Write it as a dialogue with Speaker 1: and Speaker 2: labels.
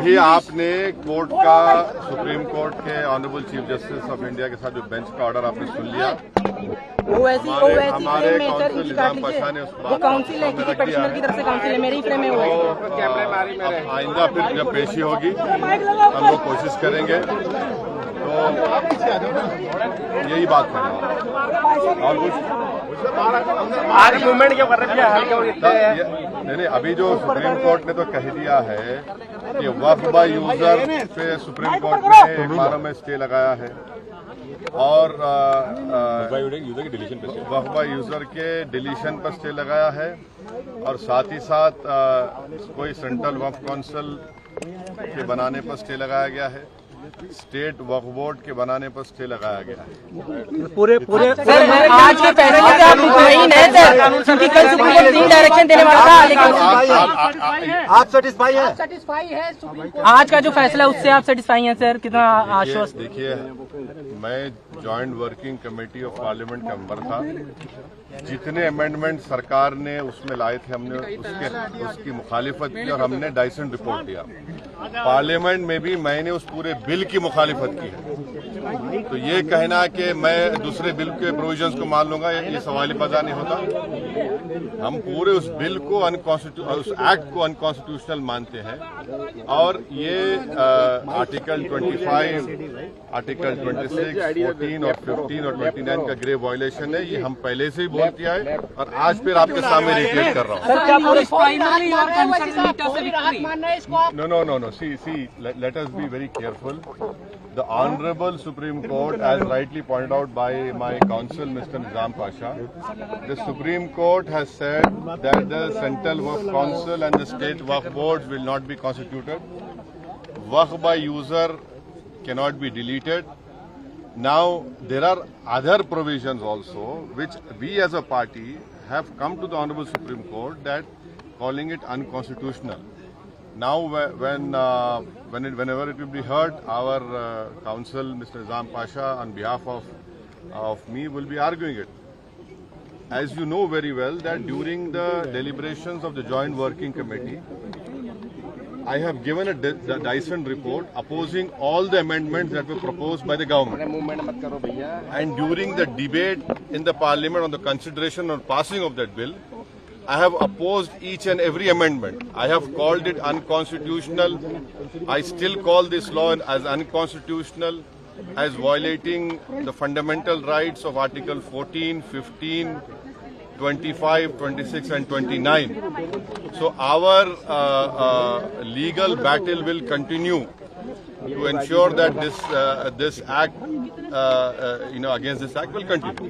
Speaker 1: अभी आपने कोर्ट का, सुप्रीम कोर्ट के honourable chief justice of India के साथ जो बेंच का ऑर्डर आपने सुन लिया, हमारे काउंसिल निजाम पाशा ने उस बात
Speaker 2: काउंसिल है किसी पेटिशनर की तरफ से काउंसिल है, मेरी फ्रेम में हुआ है।
Speaker 1: आइंदा फिर जब पेशी होगी हम लोग कोशिश करेंगे, तो यही बात करें और कुछ
Speaker 3: आज मूवमेंट क्यों कर रहे हैं?
Speaker 1: नहीं, अभी जो सुप्रीम कोर्ट ने तो कह दिया है कि वक्फ बाय यूजर पे सुप्रीम कोर्ट ने एक बार में स्टे लगाया है और वक्फ बाय यूजर के डिलीशन पर स्टे लगाया है और साथ ही साथ कोई सेंट्रल वक्फ काउंसिल के बनाने पर स्टे लगाया गया है, स्टेट वक्फ बोर्ड के बनाने पर स्टे लगाया गया है।
Speaker 3: पूरे
Speaker 2: सर आज के फैसले से आप मुतमईन हैं सर, क्योंकि कल सुप्रीम कोर्ट 3 डायरेक्शन देने वाला था, लेकिन
Speaker 3: आप सेटिस्फाई है सुप्रीम कोर्ट
Speaker 2: आज का जो फैसला है उससे आप सेटिस्फाई हैं सर? कितना आश्वस्त?
Speaker 1: देखिए, मैं joint working committee of parliament का मेंबर था। जितने अमेंडमेंट सरकार ने उसमें लाए थे हमने उसकी मुखालिफत की और हमने डाइसेंट रिपोर्ट दिया। पार्लियामेंट में भी मैंने उस पूरे बिल की मुखालिफत की है। तो ये कहना कि मैं दूसरे बिल के प्रोविजंस को मान लूंगा, ये सवाल ही पैदा नहीं होता। हम पूरे उस बिल को उस एक्ट को अनकॉन्स्टिट्यूशनल मानते हैं और ये आर्टिकल 25, आर्टिकल 26, 14 और 15 और 29 का ग्रेव वायलेशन है। ये हम पहले से ही बोल दिया है और आज फिर आपके सामने रिपीट कर रहा हूँ। No. See, let us be very careful. The Honorable Supreme Court, as rightly pointed out by my counsel, Mr. Nizam Pasha, the Supreme Court has said that the Central Waqf Council and the State Waqf Boards will not be constituted. Waqf by user cannot be deleted. Now, there are other provisions also which we as a party have come to the Honorable Supreme Court that calling it unconstitutional. Now, whenever it will be heard, our counsel, Mr. Nizam Pasha, on behalf of me, will be arguing it. As you know very well, that during the deliberations of the Joint Working Committee, I have given a Dyson report opposing all the amendments that were proposed by the government. And during the debate in the Parliament on the consideration or passing of that bill, I have opposed each and every amendment. I have called it unconstitutional. I still call this law as unconstitutional, as violating the fundamental rights of Article 14, 15, 25, 26 and 29. So our legal battle will continue to ensure that this act, against this act will continue.